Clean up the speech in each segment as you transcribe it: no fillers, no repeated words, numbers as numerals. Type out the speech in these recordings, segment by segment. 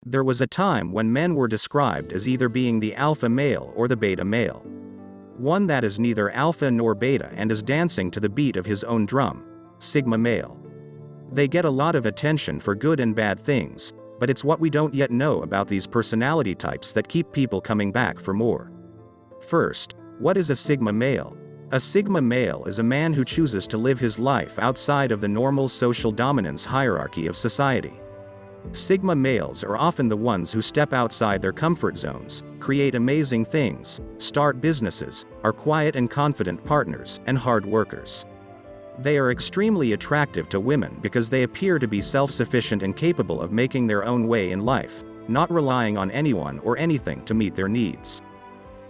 There was a time when men were described as either being the alpha male or the beta male. One that is neither alpha nor beta and is dancing to the beat of his own drum, sigma male. They get a lot of attention for good and bad things, but it's what we don't yet know about these personality types that keep people coming back for more. First, what is a sigma male? A sigma male is a man who chooses to live his life outside of the normal social dominance hierarchy of society. Sigma males are often the ones who step outside their comfort zones, create amazing things, start businesses, are quiet and confident partners, and hard workers. They are extremely attractive to women because they appear to be self-sufficient and capable of making their own way in life, not relying on anyone or anything to meet their needs.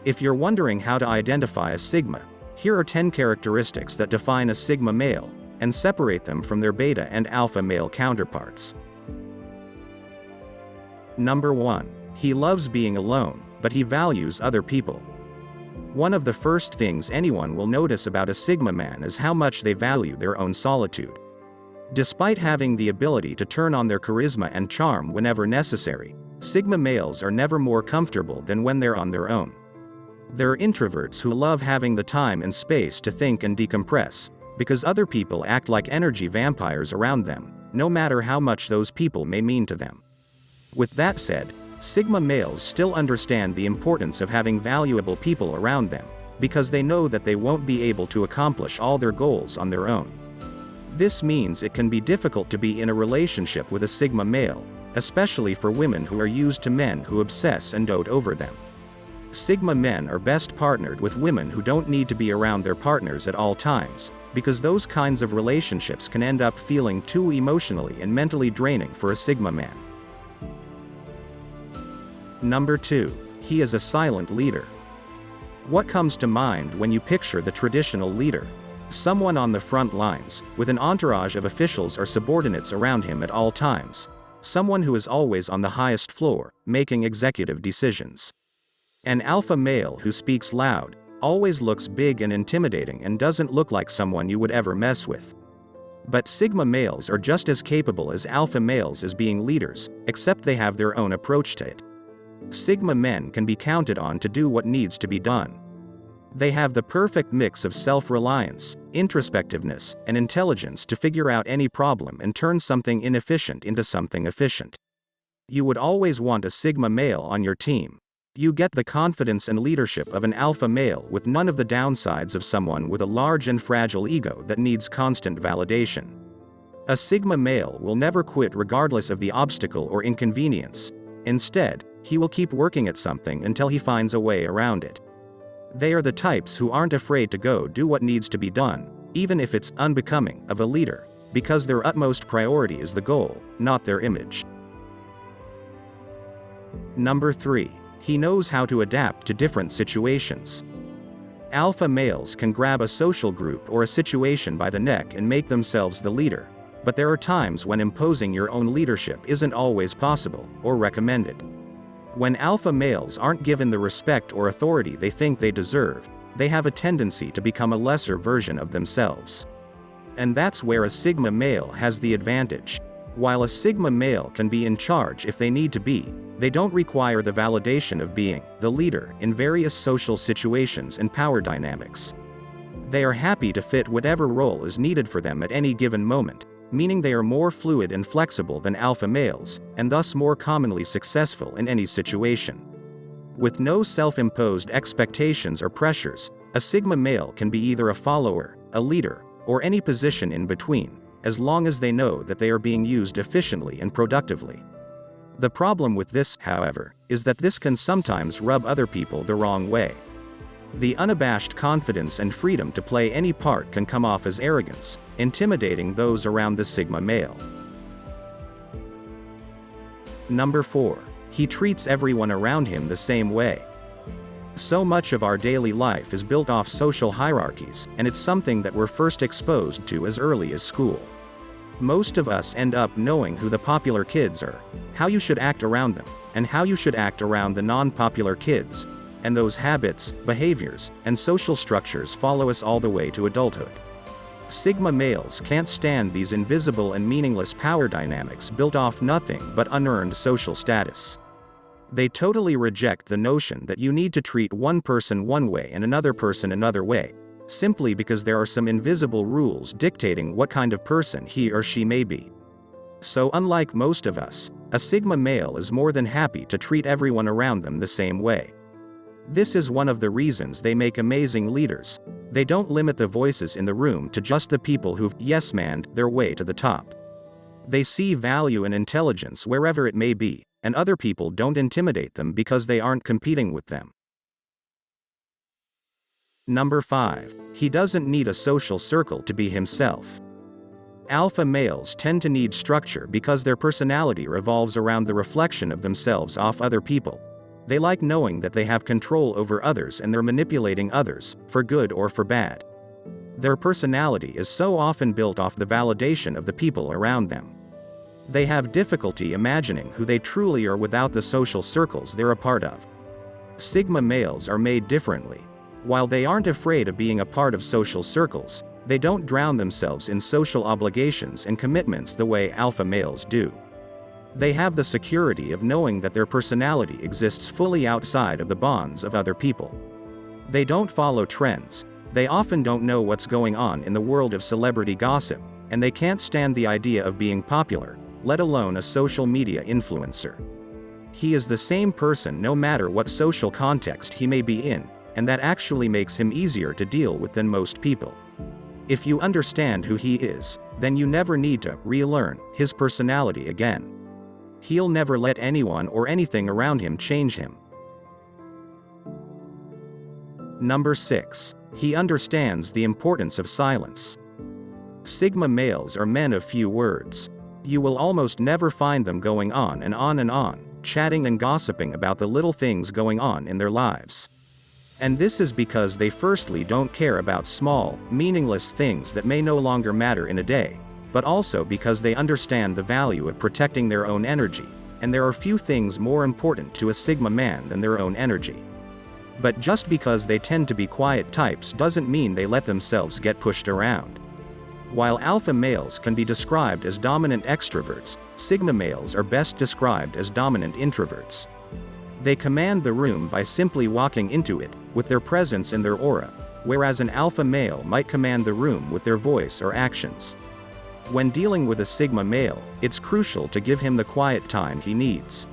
If you're wondering how to identify a sigma, here are 10 characteristics that define a sigma male, and separate them from their beta and alpha male counterparts. Number 1. He loves being alone, but he values other people. One of the first things anyone will notice about a sigma man is how much they value their own solitude. Despite having the ability to turn on their charisma and charm whenever necessary, sigma males are never more comfortable than when they're on their own. They're introverts who love having the time and space to think and decompress, because other people act like energy vampires around them, no matter how much those people may mean to them. With that said, sigma males still understand the importance of having valuable people around them, because they know that they won't be able to accomplish all their goals on their own. This means it can be difficult to be in a relationship with a sigma male, especially for women who are used to men who obsess and dote over them. Sigma men are best partnered with women who don't need to be around their partners at all times, because those kinds of relationships can end up feeling too emotionally and mentally draining for a sigma man. Number 2. He is a silent leader. What comes to mind when you picture the traditional leader? Someone on the front lines, with an entourage of officials or subordinates around him at all times. Someone who is always on the highest floor, making executive decisions. An alpha male who speaks loud, always looks big and intimidating and doesn't look like someone you would ever mess with. But sigma males are just as capable as alpha males as being leaders, except they have their own approach to it. Sigma men can be counted on to do what needs to be done. They have the perfect mix of self-reliance, introspectiveness, and intelligence to figure out any problem and turn something inefficient into something efficient. You would always want a sigma male on your team. You get the confidence and leadership of an alpha male with none of the downsides of someone with a large and fragile ego that needs constant validation. A sigma male will never quit regardless of the obstacle or inconvenience. Instead, he will keep working at something until he finds a way around it. They are the types who aren't afraid to go do what needs to be done, even if it's unbecoming of a leader, because their utmost priority is the goal, not their image. Number 3. He knows how to adapt to different situations. Alpha males can grab a social group or a situation by the neck and make themselves the leader, but there are times when imposing your own leadership isn't always possible, or recommended. When alpha males aren't given the respect or authority they think they deserve, they have a tendency to become a lesser version of themselves. And that's where a sigma male has the advantage. While a sigma male can be in charge if they need to be, they don't require the validation of being the leader in various social situations and power dynamics. They are happy to fit whatever role is needed for them at any given moment, meaning they are more fluid and flexible than alpha males, and thus more commonly successful in any situation. With no self-imposed expectations or pressures, a sigma male can be either a follower, a leader, or any position in between, as long as they know that they are being used efficiently and productively. The problem with this, however, is that this can sometimes rub other people the wrong way. The unabashed confidence and freedom to play any part can come off as arrogance, intimidating those around the sigma male. Number 4. He treats everyone around him the same way. So much of our daily life is built off social hierarchies, and it's something that we're first exposed to as early as school. Most of us end up knowing who the popular kids are, how you should act around them, and how you should act around the non-popular kids, and those habits, behaviors, and social structures follow us all the way to adulthood. Sigma males can't stand these invisible and meaningless power dynamics built off nothing but unearned social status. They totally reject the notion that you need to treat one person one way and another person another way, simply because there are some invisible rules dictating what kind of person he or she may be. So unlike most of us, a Sigma male is more than happy to treat everyone around them the same way. This is one of the reasons they make amazing leaders. They don't limit the voices in the room to just the people who've yes-manned their way to the top. They see value and intelligence wherever it may be, and other people don't intimidate them because they aren't competing with them. Number 5. He doesn't need a social circle to be himself. Alpha males tend to need structure because their personality revolves around the reflection of themselves off other people. They like knowing that they have control over others and they're manipulating others, for good or for bad. Their personality is so often built off the validation of the people around them. They have difficulty imagining who they truly are without the social circles they're a part of. Sigma males are made differently. While they aren't afraid of being a part of social circles, they don't drown themselves in social obligations and commitments the way alpha males do. They have the security of knowing that their personality exists fully outside of the bonds of other people. They don't follow trends. They often don't know what's going on in the world of celebrity gossip, and they can't stand the idea of being popular, let alone a social media influencer. He is the same person no matter what social context he may be in, and that actually makes him easier to deal with than most people. If you understand who he is, then you never need to relearn his personality again. He'll never let anyone or anything around him change him. Number 6. He understands the importance of silence. Sigma males are men of few words. You will almost never find them going on and on and on, chatting and gossiping about the little things going on in their lives. And this is because they firstly don't care about small, meaningless things that may no longer matter in a day, but also because they understand the value of protecting their own energy, and there are few things more important to a Sigma man than their own energy. But just because they tend to be quiet types doesn't mean they let themselves get pushed around. While alpha males can be described as dominant extroverts, Sigma males are best described as dominant introverts. They command the room by simply walking into it, with their presence and their aura, whereas an alpha male might command the room with their voice or actions. When dealing with a Sigma male, it's crucial to give him the quiet time he needs.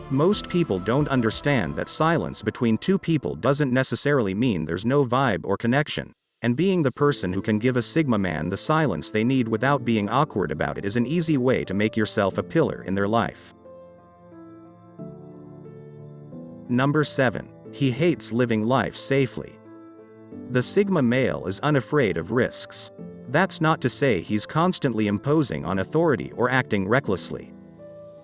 Most people don't understand that silence between two people doesn't necessarily mean there's no vibe or connection, and being the person who can give a Sigma man the silence they need without being awkward about it is an easy way to make yourself a pillar in their life. Number 7. He hates living life safely. The Sigma male is unafraid of risks. That's not to say he's constantly imposing on authority or acting recklessly.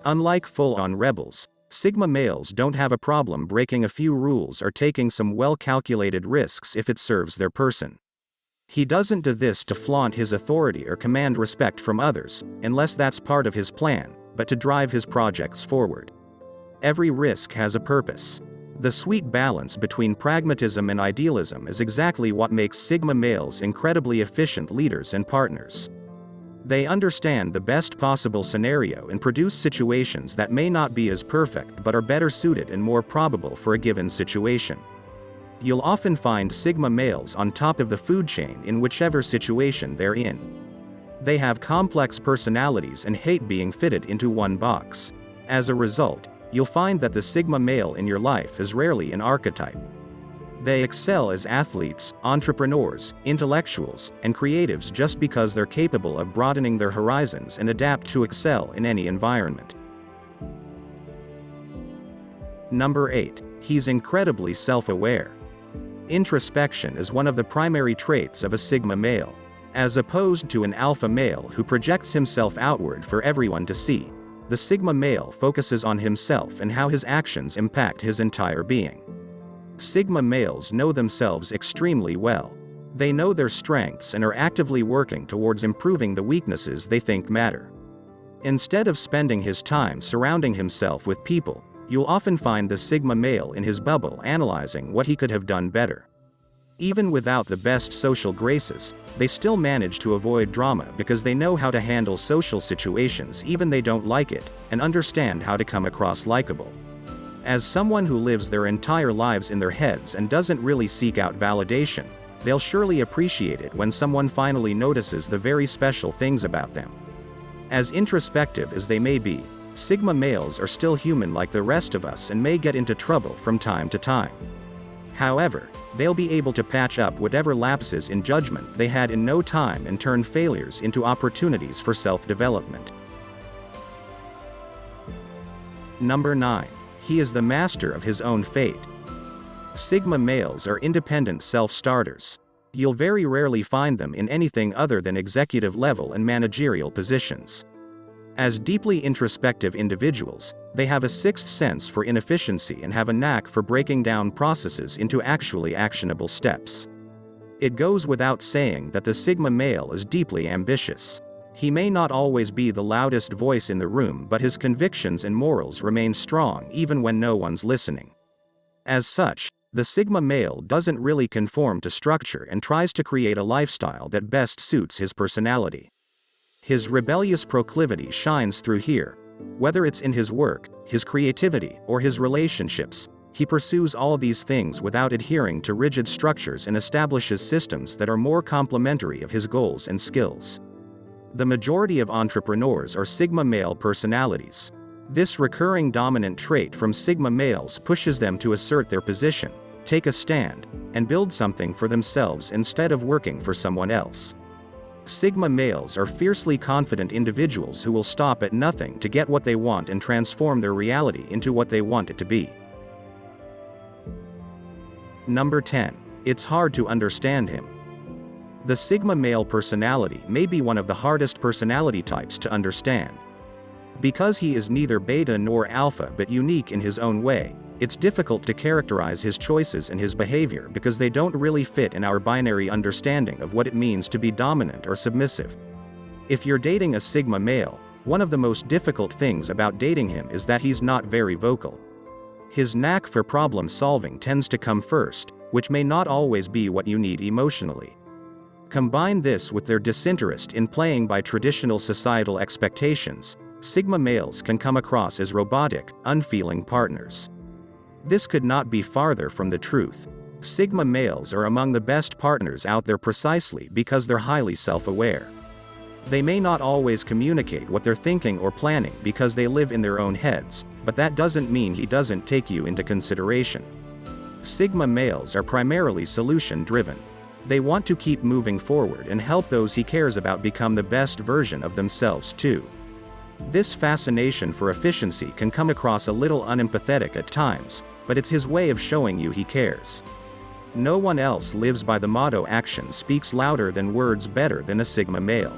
Unlike full-on rebels, Sigma males don't have a problem breaking a few rules or taking some well-calculated risks if it serves their person. He doesn't do this to flaunt his authority or command respect from others, unless that's part of his plan, but to drive his projects forward. Every risk has a purpose. The sweet balance between pragmatism and idealism is exactly what makes Sigma males incredibly efficient leaders and partners. They understand the best possible scenario and produce situations that may not be as perfect but are better suited and more probable for a given situation. You'll often find Sigma males on top of the food chain in whichever situation they're in. They have complex personalities and hate being fitted into one box. As a result, you'll find that the Sigma male in your life is rarely an archetype. They excel as athletes, entrepreneurs, intellectuals, and creatives just because they're capable of broadening their horizons and adapt to excel in any environment. Number 8. He's incredibly self-aware. Introspection is one of the primary traits of a Sigma male. As opposed to an alpha male who projects himself outward for everyone to see, the Sigma male focuses on himself and how his actions impact his entire being. Sigma males know themselves extremely well. They know their strengths and are actively working towards improving the weaknesses they think matter. Instead of spending his time surrounding himself with people, you'll often find the Sigma male in his bubble analyzing what he could have done better. Even without the best social graces, they still manage to avoid drama because they know how to handle social situations even they don't like it, and understand how to come across likable. As someone who lives their entire lives in their heads and doesn't really seek out validation, they'll surely appreciate it when someone finally notices the very special things about them. As introspective as they may be, Sigma males are still human like the rest of us and may get into trouble from time to time. However, they'll be able to patch up whatever lapses in judgment they had in no time and turn failures into opportunities for self-development. Number 9. He is the master of his own fate. Sigma males are independent self-starters. You'll very rarely find them in anything other than executive level and managerial positions. As deeply introspective individuals, they have a sixth sense for inefficiency and have a knack for breaking down processes into actually actionable steps. It goes without saying that the Sigma male is deeply ambitious. He may not always be the loudest voice in the room, but his convictions and morals remain strong even when no one's listening. As such, the Sigma male doesn't really conform to structure and tries to create a lifestyle that best suits his personality. His rebellious proclivity shines through here. Whether it's in his work, his creativity, or his relationships, he pursues all these things without adhering to rigid structures and establishes systems that are more complementary of his goals and skills. The majority of entrepreneurs are Sigma male personalities. This recurring dominant trait from Sigma males pushes them to assert their position, take a stand, and build something for themselves instead of working for someone else. Sigma males are fiercely confident individuals who will stop at nothing to get what they want and transform their reality into what they want it to be. Number 10. It's hard to understand him. The Sigma male personality may be one of the hardest personality types to understand. Because he is neither beta nor alpha but unique in his own way, it's difficult to characterize his choices and his behavior because they don't really fit in our binary understanding of what it means to be dominant or submissive. If you're dating a Sigma male, one of the most difficult things about dating him is that he's not very vocal. His knack for problem solving tends to come first, which may not always be what you need emotionally. Combine this with their disinterest in playing by traditional societal expectations, Sigma males can come across as robotic, unfeeling partners. This could not be farther from the truth. Sigma males are among the best partners out there precisely because they're highly self-aware. They may not always communicate what they're thinking or planning because they live in their own heads, but that doesn't mean he doesn't take you into consideration. Sigma males are primarily solution-driven. They want to keep moving forward and help those he cares about become the best version of themselves too. This fascination for efficiency can come across a little unempathetic at times, but it's his way of showing you he cares. No one else lives by the motto "action speaks louder than words" better than a Sigma male.